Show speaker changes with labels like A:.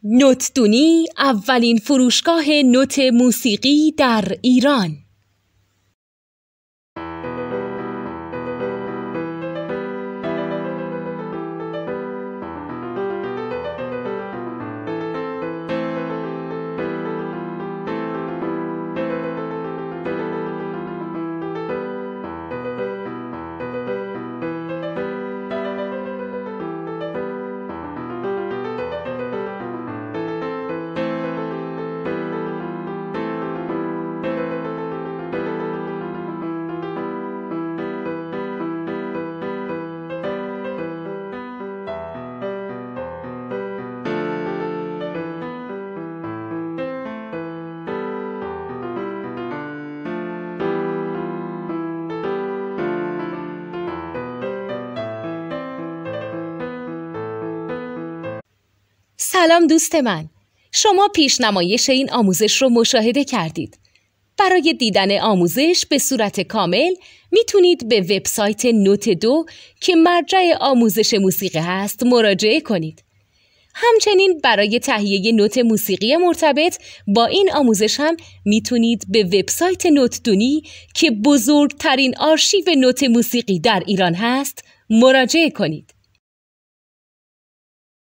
A: نوتدونی اولین فروشگاه نوت موسیقی در ایران. سلام دوست من، شما پیشنمایش این آموزش رو مشاهده کردید. برای دیدن آموزش به صورت کامل میتونید به وبسایت نوت 2 که مرجع آموزش موسیقی هست مراجعه کنید. همچنین برای تهیه نوت موسیقی مرتبط با این آموزش هم میتونید به وبسایت نوتدونی که بزرگترین آرشیو نوت موسیقی در ایران هست مراجعه کنید.